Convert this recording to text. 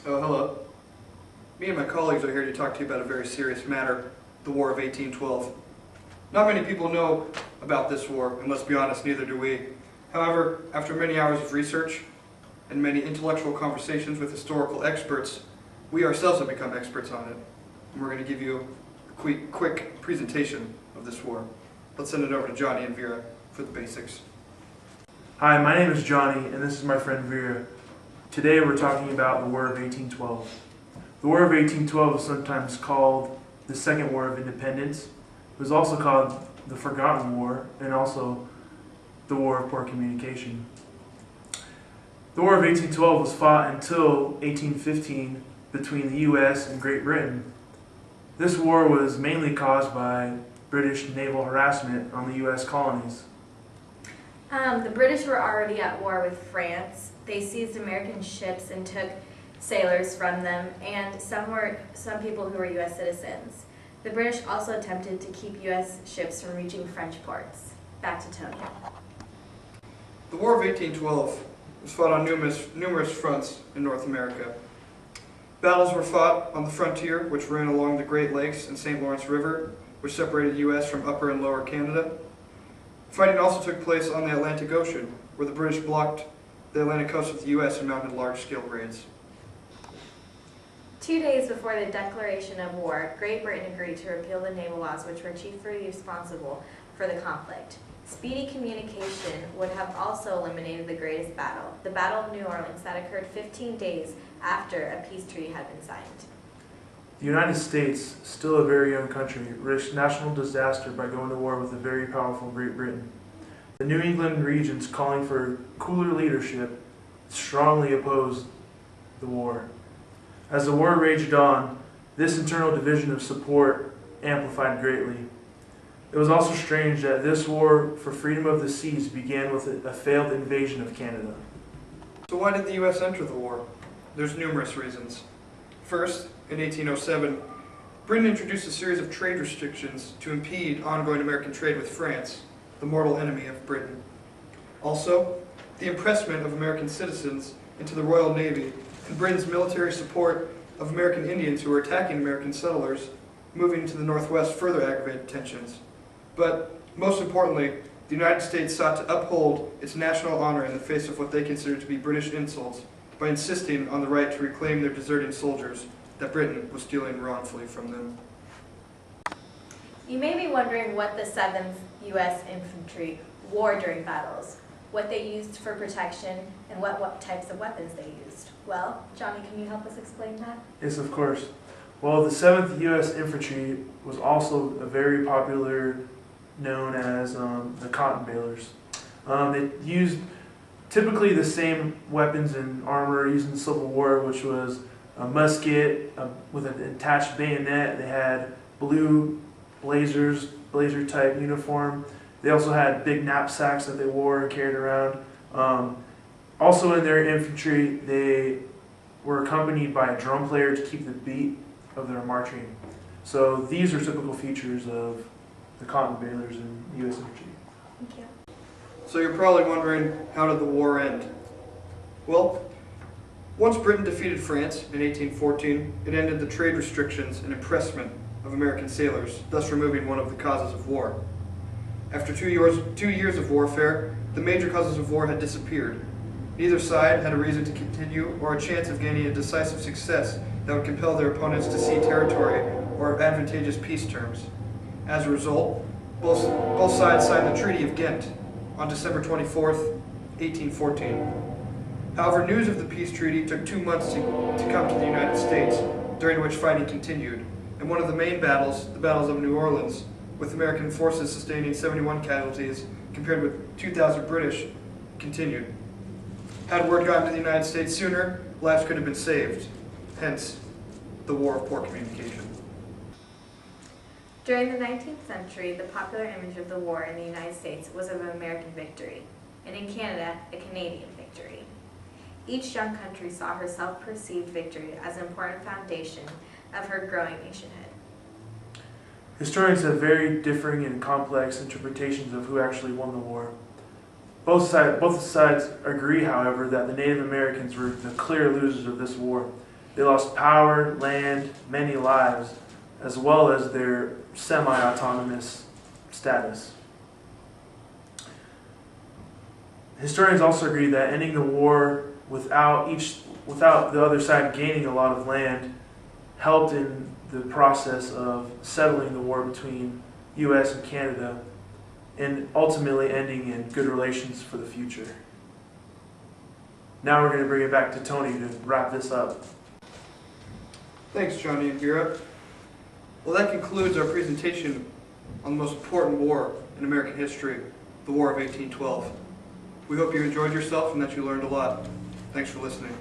Oh, hello. Me and my colleagues are here to talk to you about a very serious matter, the War of 1812. Not many people know about this war, and let's be honest, neither do we. However, after many hours of research and many intellectual conversations with historical experts, we ourselves have become experts on it. And we're going to give you a quick presentation of this war. Let's send it over to Johnny and Vera for the basics. Hi, my name is Johnny, and this is my friend Vera. Today we're talking about the War of 1812. The War of 1812 is sometimes called the Second War of Independence. It was also called the Forgotten War, and also the War of Poor Communication. The War of 1812 was fought until 1815 between the U.S. and Great Britain. This war was mainly caused by British naval harassment on the U.S. colonies. The British were already at war with France. They seized American ships and took sailors from them, and some people who were U.S. citizens. The British also attempted to keep U.S. ships from reaching French ports. Back to Tony. The War of 1812 was fought on numerous fronts in North America. Battles were fought on the frontier, which ran along the Great Lakes and St. Lawrence River, which separated the U.S. from Upper and Lower Canada. Fighting also took place on the Atlantic Ocean, where the British blocked the Atlantic coast of the U.S. and mounted large-scale raids. 2 days before the declaration of war, Great Britain agreed to repeal the naval laws which were chiefly responsible for the conflict. Speedy communication would have also eliminated the greatest battle, the Battle of New Orleans, that occurred 15 days after a peace treaty had been signed. The United States, still a very young country, risked national disaster by going to war with a very powerful Great Britain. The New England regions, calling for cooler leadership, strongly opposed the war. As the war raged on, this internal division of support amplified greatly. It was also strange that this war for freedom of the seas began with a failed invasion of Canada. So why did the U.S. enter the war? There's numerous reasons. First, in 1807, Britain introduced a series of trade restrictions to impede ongoing American trade with France, the mortal enemy of Britain. Also, the impressment of American citizens into the Royal Navy and Britain's military support of American Indians who were attacking American settlers moving into the Northwest further aggravated tensions. But most importantly, the United States sought to uphold its national honor in the face of what they considered to be British insults by insisting on the right to reclaim their deserting soldiers that Britain was stealing wrongfully from them. You may be wondering what the 7th U.S. Infantry wore during battles, what they used for protection, and what types of weapons they used. Well, Johnny, can you help us explain that? Yes, of course. Well, the 7th U.S. Infantry was also a very popular, known as the cotton balers. They used typically the same weapons and armor used in the Civil War, which was a musket with an attached bayonet. They had blue blazer-type uniform. They also had big knapsacks that they wore and carried around. Also in their infantry, they were accompanied by a drum player to keep the beat of their marching. So these are typical features of the cotton balers in U.S. infantry. Thank you. So you're probably wondering, how did the war end? Well, once Britain defeated France in 1814, it ended the trade restrictions and impressment of American sailors, thus removing one of the causes of war. After 2 years of warfare, the major causes of war had disappeared. Neither side had a reason to continue or a chance of gaining a decisive success that would compel their opponents to cede territory or advantageous peace terms. As a result, both sides signed the Treaty of Ghent on December 24th, 1814. However, news of the peace treaty took 2 months to come to the United States, during which fighting continued, and one of the main battles, the battles of New Orleans, with American forces sustaining 71 casualties compared with 2,000 British, continued. Had word gotten to the United States sooner, lives could have been saved. Hence, the War of Poor Communication. During the 19th century, the popular image of the war in the United States was of an American victory, and in Canada, a Canadian victory. Each young country saw her self-perceived victory as an important foundation of her growing nationhood. Historians have very differing and complex interpretations of who actually won the war. Both sides agree, however, that the Native Americans were the clear losers of this war. They lost power, land, many lives, as well as their semi-autonomous status. Historians also agree that ending the war without the other side gaining a lot of land helped in the process of settling the war between U.S. and Canada and ultimately ending in good relations for the future. Now we're going to bring it back to Tony to wrap this up. Thanks, Johnny and Vera. Well, that concludes our presentation on the most important war in American history, the War of 1812. We hope you enjoyed yourself and that you learned a lot. Thanks for listening.